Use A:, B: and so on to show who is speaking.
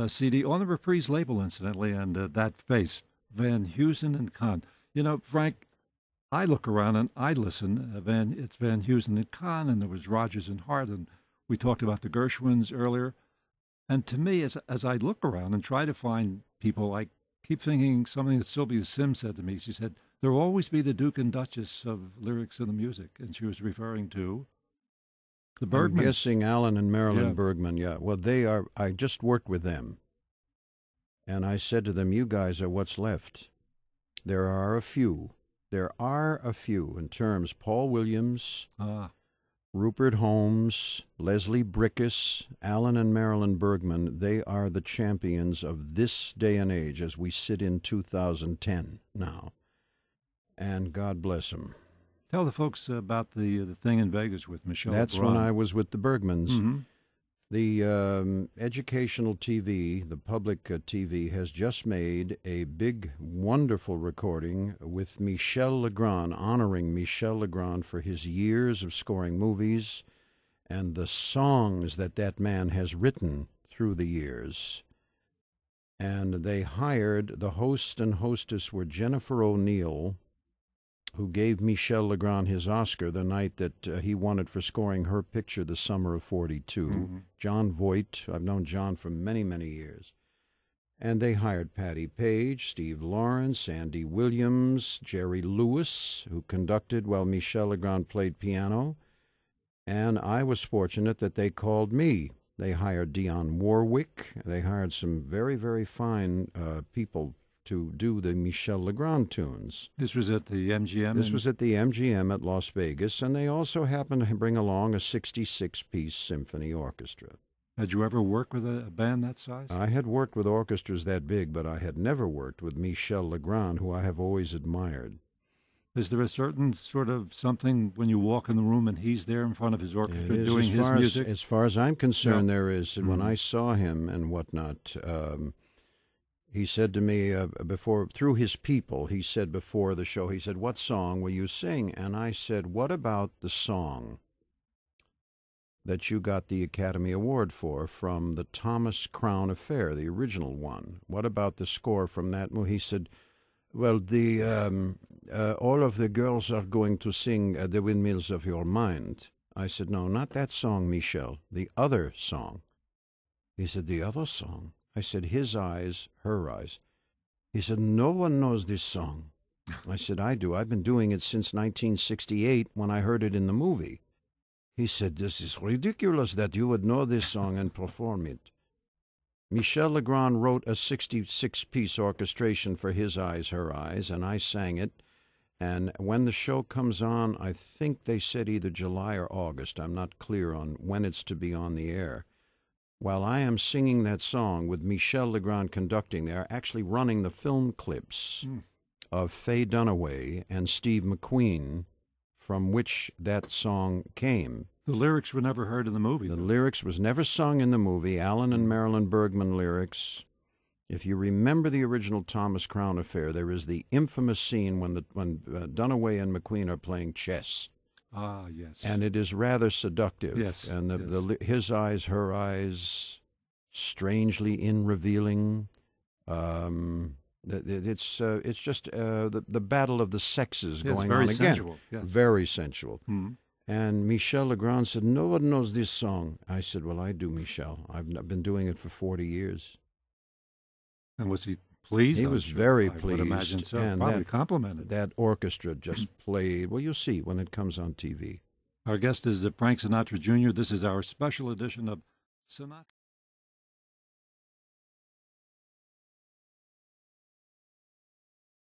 A: CD on the Reprise label, incidentally, and that face, Van Heusen and Kahn. You know, Frank, I look around and I listen. It's Van Heusen and Kahn, and there was Rogers and Hart, and we talked about the Gershwins earlier. And to me, as I look around and try to find people, I keep thinking something that Sylvia Sims said to me. She said, "There will always be the Duke and Duchess of lyrics in the music," and she was referring to the
B: I'm
A: Bergmans.
B: guessing Alan and Marilyn
A: Yeah.
B: Bergman, yeah. Well, they are, I just worked with them. And I said to them, you guys are what's left. There are a few. There are a few in terms Paul Williams,
A: Ah,
B: Rupert Holmes, Leslie Bricusse, Alan and Marilyn Bergman. They are the champions of this day and age as we sit in 2010 now. And God bless them.
A: tell the folks about the thing in Vegas with Michelle
B: That's
A: Legrand.
B: when I was with the Bergmans.
A: Mm-hmm.
B: The educational TV, the public TV, has just made a big, wonderful recording with Michel Legrand, honoring Michel Legrand for his years of scoring movies and the songs that man has written through the years. And they hired, the host and hostess were Jennifer O'Neill, who gave Michel Legrand his Oscar the night that he won it for scoring her picture, The Summer of 42.
A: Mm-hmm.
B: John Voight. I've known John for many, many years. And they hired Patti Page, Steve Lawrence, Andy Williams, Jerry Lewis, who conducted while Michel Legrand played piano. And I was fortunate that they called me. They hired Dionne Warwick. They hired some very, very fine people to do the Michel Legrand tunes.
A: This was at the MGM?
B: This was at the MGM at Las Vegas, and they also happened to bring along a 66-piece symphony orchestra.
A: Had you ever worked with a band that size?
B: I had worked with orchestras that big, but I had never worked with Michel Legrand, who I have always admired.
A: Is there a certain sort of something when you walk in the room and he's there in front of his orchestra
B: It is,
A: doing his music?
B: As far as I'm concerned,
A: Yeah.
B: there is. When I saw him and whatnot, he said to me through his people, he said before the show, he said, "What song will you sing?" And I said, "What about the song that you got the Academy Award for from the Thomas Crown Affair, the original one? What about the score from that movie?" He said, "Well, all of the girls are going to sing The Windmills of Your Mind." I said, "No, not that song, Michel, the other song." He said, "The other song?" I said, "His eyes, her eyes." He said, "No one knows this song." I said, "I do. I've been doing it since 1968 when I heard it in the movie." He said, "This is ridiculous that you would know this song and perform it." Michel Legrand wrote a 66-piece orchestration for His Eyes, Her Eyes, and I sang it. And when the show comes on, I think they said either July or August. I'm not clear on when it's to be on the air. While I am singing that song with Michel Legrand conducting, they are actually running the film clips of Faye Dunaway and Steve McQueen, from which that song came.
A: The lyrics were never heard in the movie.
B: The
A: though.
B: lyrics was never sung in the movie. Alan and Marilyn Bergman lyrics. If you remember the original Thomas Crown Affair, there is the infamous scene when Dunaway and McQueen are playing chess.
A: Ah, yes.
B: And it is rather seductive.
A: Yes,
B: And
A: yes.
B: his eyes, her eyes, strangely in revealing. It's just the battle of the sexes
A: Yeah, it's
B: going
A: very
B: on again.
A: sensual, yes.
B: Very sensual.
A: Mhm.
B: And Michel Legrand said, "No one knows this song." I said, "Well, I do, Michel. I've been doing it for 40 years.
A: And was he pleased?
B: He
A: I'm
B: was
A: sure.
B: very
A: I
B: pleased.
A: would imagine so.
B: And
A: Probably complimented.
B: That orchestra just played. Well, you'll see when it comes on TV.
A: Our guest is Frank Sinatra Jr. This is our special edition of Sinatra.